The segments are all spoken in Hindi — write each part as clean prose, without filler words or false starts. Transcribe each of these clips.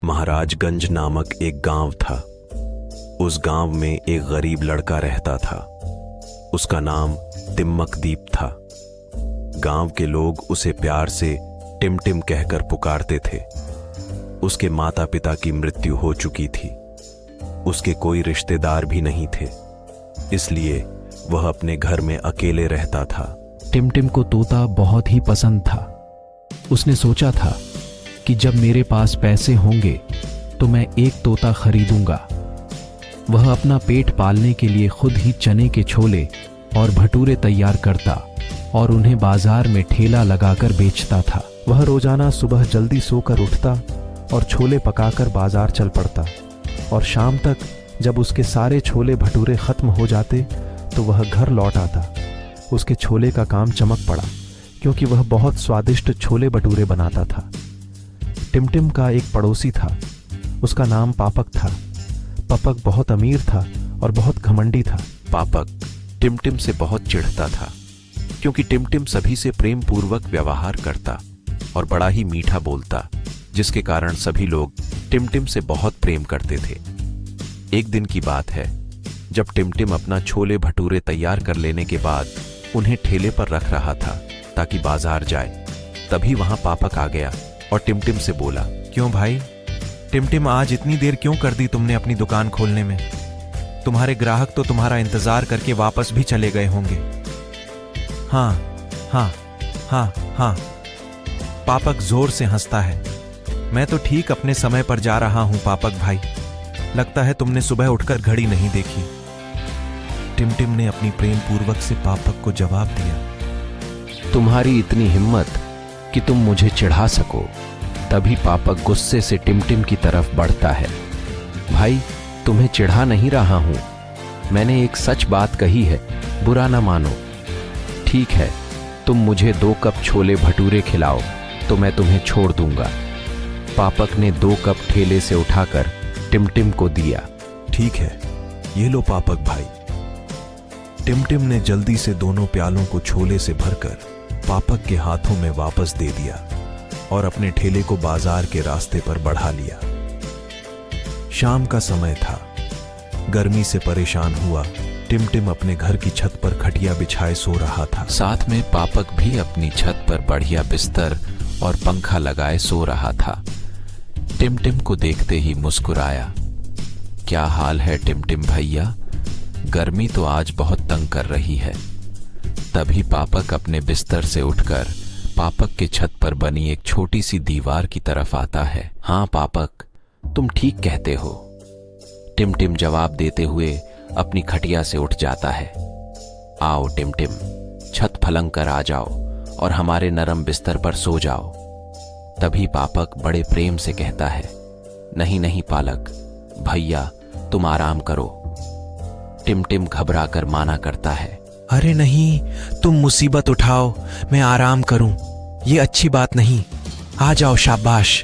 महाराजगंज नामक एक गांव था। उस गांव में एक गरीब लड़का रहता था। उसका नाम तिम्मकदीप था। गांव के लोग उसे प्यार से टिमटिम कहकर पुकारते थे। उसके माता पिता की मृत्यु हो चुकी थी। उसके कोई रिश्तेदार भी नहीं थे, इसलिए वह अपने घर में अकेले रहता था। टिमटिम को तोता बहुत ही पसंद था। उसने सोचा था कि जब मेरे पास पैसे होंगे तो मैं एक तोता खरीदूंगा। वह अपना पेट पालने के लिए खुद ही चने के छोले और भटूरे तैयार करता और उन्हें बाजार में ठेला लगाकर बेचता था। वह रोजाना सुबह जल्दी सोकर उठता और छोले पकाकर बाजार चल पड़ता, और शाम तक जब उसके सारे छोले भटूरे खत्म हो जाते तो वह घर लौट आता। उसके छोले का काम चमक पड़ा, क्योंकि वह बहुत स्वादिष्ट छोले भटूरे बनाता था। टिमटिम का एक पड़ोसी था। उसका नाम पापक था। पापक बहुत अमीर था और बहुत घमंडी था। पापक टिमटिम से बहुत चिढ़ता था, क्योंकि टिमटिम सभी से प्रेम पूर्वक व्यवहार करता और बड़ा ही मीठा बोलता, जिसके कारण सभी लोग टिमटिम से बहुत प्रेम करते थे। एक दिन की बात है, जब टिमटिम अपना छोले भटूरे तैयार कर लेने के बाद उन्हें ठेले पर रख रहा था ताकि बाजार जाए, तभी वहां पापक आ गया और टिमटिम से बोला, क्यों भाई टिमटिम, आज इतनी देर क्यों कर दी तुमने अपनी दुकान खोलने में? तुम्हारे ग्राहक तो तुम्हारा इंतजार करके वापस भी चले गए होंगे। हाँ हाँ हाँ हाँ। पापक जोर से हंसता है। मैं तो ठीक अपने समय पर जा रहा हूं पापक भाई। लगता है तुमने सुबह उठकर घड़ी नहीं देखी। टिमटिम ने अपनी प्रेम पूर्वक से पापक को जवाब दिया, तुम्हारी इतनी हिम्मत कि तुम मुझे चिढ़ा सको। तभी पापक गुस्से से टिमटिम की तरफ बढ़ता है। भाई, तुम्हें चिढ़ा नहीं रहा हूं, मैंने एक सच बात कही है, बुरा ना मानो। ठीक है, तुम मुझे 2 कप छोले भटूरे खिलाओ तो मैं तुम्हें छोड़ दूंगा। पापक ने 2 कप ठेले से उठाकर टिमटिम को दिया। ठीक है, ये लो पापक भाई। टिमटिम ने जल्दी से दोनों प्यालों को छोले से भरकर पापक के हाथों में वापस दे दिया और अपने ठेले को बाजार के रास्ते पर बढ़ा लिया। शाम का समय था। गर्मी से परेशान हुआ टिमटिम अपने घर की छत पर खटिया बिछाए सो रहा था। साथ में पापक भी अपनी छत पर बढ़िया बिस्तर और पंखा लगाए सो रहा था। टिमटिम को देखते ही मुस्कुराया। क्या हाल है टिमटिम भैया? गर्मी तो आज बहुत तंग कर रही है। तभी पापक अपने बिस्तर से उठकर पापक के छत पर बनी एक छोटी सी दीवार की तरफ आता है। हाँ पापक, तुम ठीक कहते हो। टिमटिम जवाब देते हुए अपनी खटिया से उठ जाता है। आओ टिमटिम, छत फलंग कर आ जाओ और हमारे नरम बिस्तर पर सो जाओ। तभी पापक बड़े प्रेम से कहता है, नहीं नहीं पालक भैया, तुम आराम करो। टिमटिम घबराकर माना करता है। अरे नहीं, तुम मुसीबत उठाओ, मैं आराम करूं, ये अच्छी बात नहीं। आ जाओ, शाबाश।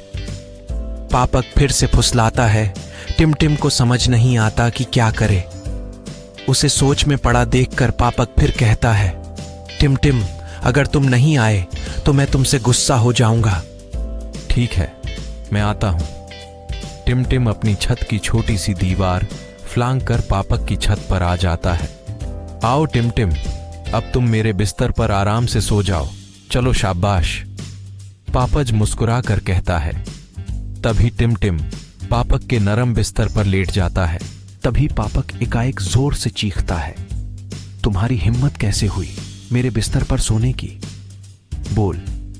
पापक फिर से फुसलाता है। टिमटिम को समझ नहीं आता कि क्या करे। उसे सोच में पड़ा देखकर पापक फिर कहता है, टिमटिम, अगर तुम नहीं आए तो मैं तुमसे गुस्सा हो जाऊंगा। ठीक है, मैं आता हूं। टिमटिम अपनी छत की छोटी सी दीवार फ्लांग कर पापक की छत पर आ जाता है। आओ टिमटिम, अब तुम मेरे बिस्तर पर आराम से सो जाओ। चलो शाबाश, पापज मुस्कुरा कर कहता है। तभी टिमटिम पापक के नरम बिस्तर पर लेट जाता है। तभी पापक एकाएक जोर से चीखता है, तुम्हारी हिम्मत कैसे हुई मेरे बिस्तर पर सोने की? बोल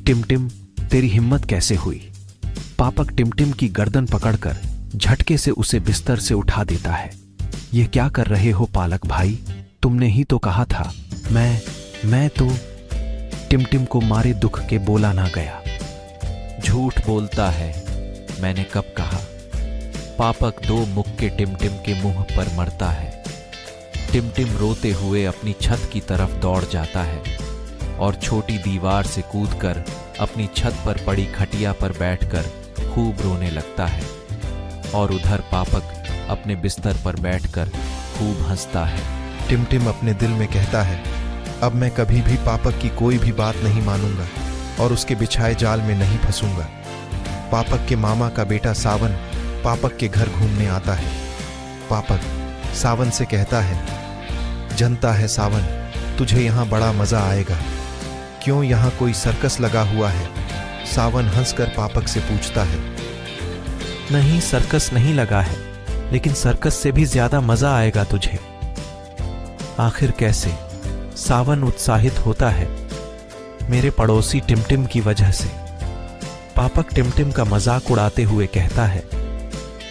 टिमटिम, तेरी हिम्मत कैसे हुई? पापक टिमटिम की गर्दन पकड़कर झटके से उसे बिस्तर से उठा देता है। ये क्या कर रहे हो पालक भाई? तुमने ही तो कहा था। मैं तो टिमटिम को मारे दुख के बोला ना गया। झूठ बोलता है, मैंने कब कहा? पापक 2 मुक्के टिमटिम के मुंह पर मरता है। टिमटिम रोते हुए अपनी छत की तरफ दौड़ जाता है और छोटी दीवार से कूदकर अपनी छत पर पड़ी खटिया पर बैठकर खूब रोने लगता है। और उधर पापक अपने बिस्तर पर बैठकर खूब हंसता है। टिमटिम अपने दिल में कहता है, अब मैं कभी भी पापक की कोई भी बात नहीं मानूंगा और उसके बिछाए जाल में नहीं फंसूंगा। पापक के मामा का बेटा सावन पापक के घर घूमने आता है। पापक सावन से कहता है, जनता है सावन, तुझे यहाँ बड़ा मजा आएगा। क्यों यहाँ कोई सर्कस लगा हुआ है? सावन हंसकर पापक से पूछता है। नहीं, सर्कस नहीं लगा है, लेकिन सर्कस से भी ज्यादा मजा आएगा तुझे। आखिर कैसे? सावन उत्साहित होता है, मेरे पड़ोसी टिमटिम की वजह से। पापक टिमटिम का मजाक उड़ाते हुए कहता है,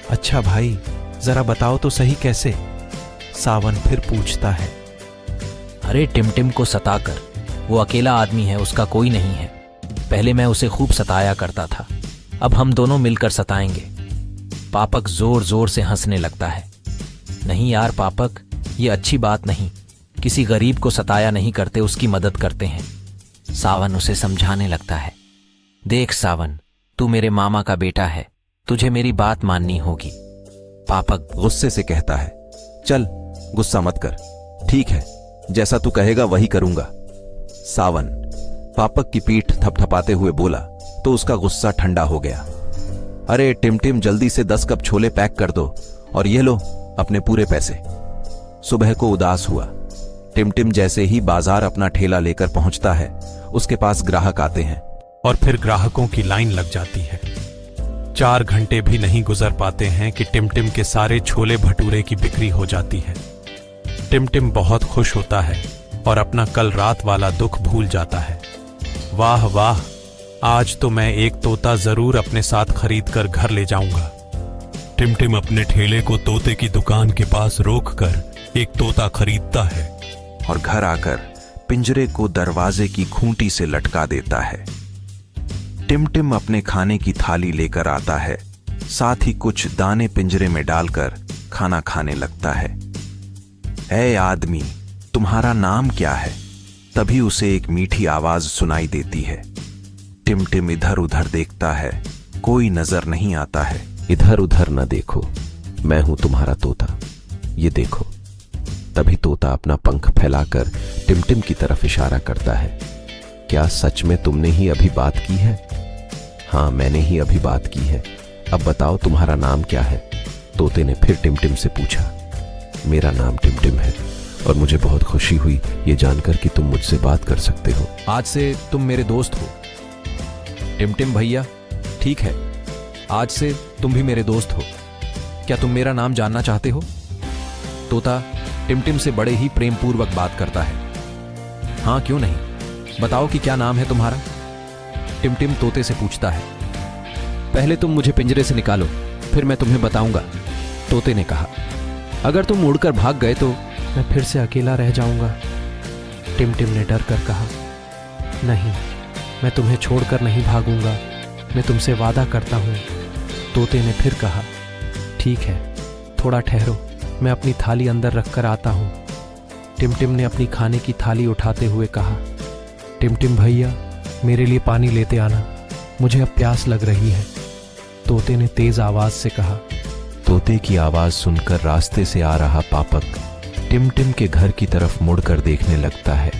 अच्छा भाई, जरा बताओ तो सही कैसे? सावन फिर पूछता है। अरे टिमटिम को सताकर, वो अकेला आदमी है, उसका कोई नहीं है। पहले मैं उसे खूब सताया करता था, अब हम दोनों मिलकर सताएंगे। पापक जोर जोर से हंसने लगता है। नहीं यार पापक, ये अच्छी बात नहीं। किसी गरीब को सताया नहीं करते, उसकी मदद करते हैं। सावन उसे समझाने लगता है। देख सावन, तू मेरे मामा का बेटा है, तुझे मेरी बात माननी होगी। पापक गुस्से से कहता है, चल गुस्सा मत कर, ठीक है, जैसा तू कहेगा वही करूंगा। सावन पापक की पीठ थपथपाते हुए बोला तो उसका गुस्सा ठंडा हो गया। अरे टिमटिम, जल्दी से 10 कप छोले पैक कर दो और ये लो अपने पूरे पैसे। सुबह को उदास हुआ। टिमटिम जैसे ही बाजार अपना ठेला लेकर पहुंचता है, उसके पास ग्राहक आते हैं और फिर ग्राहकों की लाइन लग जाती है। 4 घंटे भी नहीं गुजर पाते हैं कि टिमटिम के सारे छोले भटूरे की बिक्री हो जाती है। टिमटिम बहुत खुश होता है और अपना कल रात वाला दुख भूल जाता है। वाह वाह, आज तो मैं एक तोता जरूर अपने साथ खरीद कर घर ले जाऊंगा। टिमटिम अपने ठेले को तोते की दुकान के पास रोककर एक तोता खरीदता है और घर आकर पिंजरे को दरवाजे की खूंटी से लटका देता है। टिमटिम अपने खाने की थाली लेकर आता है, साथ ही कुछ दाने पिंजरे में डालकर खाना खाने लगता है। ऐ आदमी, तुम्हारा नाम क्या है? तभी उसे एक मीठी आवाज सुनाई देती है। टिमटिम इधर उधर देखता है, कोई नजर नहीं आता है। इधर उधर न देखो, मैं हूं तुम्हारा तोता, ये देखो। तभी तोता अपना पंख फैलाकर टिमटिम की तरफ इशारा करता है। क्या सच में तुमने ही अभी बात की है? हाँ, मैंने ही अभी बात की है। अब बताओ तुम्हारा नाम क्या है? तोते ने फिर टिमटिम से पूछा। मेरा नाम टिमटिम है और मुझे बहुत खुशी हुई ये जानकर कि तुम मुझसे बात कर सकते हो। आज से तुम मेरे दोस्त हो टिमटिम भैया। ठीक है, आज से तुम भी मेरे दोस्त हो। क्या तुम मेरा नाम जानना चाहते हो? तोता टिमटिम से बड़े ही प्रेम पूर्वक बात करता है। हाँ, क्यों नहीं, बताओ कि क्या नाम है तुम्हारा? टिमटिम तोते से पूछता है। पहले तुम मुझे पिंजरे से निकालो, फिर मैं तुम्हें बताऊंगा, तोते ने कहा। अगर तुम उड़कर भाग गए तो मैं फिर से अकेला रह जाऊंगा, टिमटिम ने डर कर कहा। नहीं, मैं तुम्हें छोड़कर नहीं भागूंगा, मैं तुमसे वादा करता हूं, तोते ने फिर कहा। ठीक है, थोड़ा ठहरो, मैं अपनी थाली अंदर रखकर आता हूं, टिमटिम ने अपनी खाने की थाली उठाते हुए कहा। टिमटिम भैया, मेरे लिए पानी लेते आना, मुझे अब प्यास लग रही है, तोते ने तेज आवाज से कहा। तोते की आवाज सुनकर रास्ते से आ रहा पापक टिमटिम के घर की तरफ मुड़कर देखने लगता है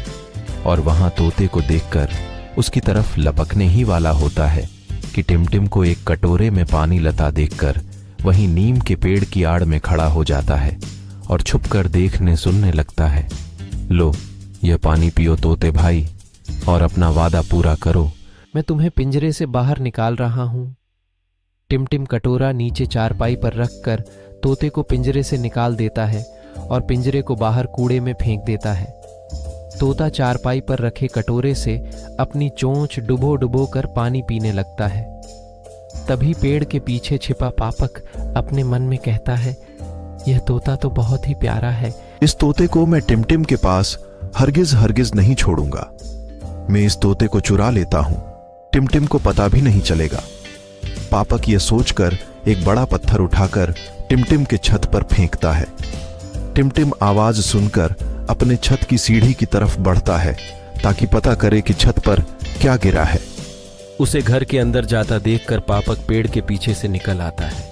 और वहां तोते को देखकर उसकी तरफ लपकने ही वाला होता है कि टिमटिम को एक कटोरे में पानी लता देखकर वहीं नीम के पेड़ की आड़ में खड़ा हो जाता है और छुपकर देखने सुनने लगता है। लो, यह पानी पियो तोते भाई और अपना वादा पूरा करो। मैं तुम्हें पिंजरे से बाहर निकाल रहा हूं। टिमटिम कटोरा नीचे चारपाई पर रखकर तोते को पिंजरे से निकाल देता है और पिंजरे को बाहर कूड़े में फेंक देता है। तोता चारपाई पर रखे कटोरे से अपनी चोंच डुबो डुबो कर पानी पीने लगता है। तभी पेड़ के पीछे छिपा पापक अपने मन में कहता है, यह तोता तो बहुत ही प्यारा है। इस तोते को मैं टिमटिम के पास हरगिज हरगिज नहीं छोड़ूंगा। मैं इस तोते को चुरा लेता हूं, टिमटिम को पता भी नहीं चलेगा। पापक यह सोचकर एक बड़ा पत्थर उठाकर टिमटिम के छत पर फेंकता है। टिमटिम आवाज सुनकर अपने छत की सीढ़ी की तरफ बढ़ता है ताकि पता करे कि छत पर क्या गिरा है। उसे घर के अंदर जाता देखकर पापक पेड़ के पीछे से निकल आता है।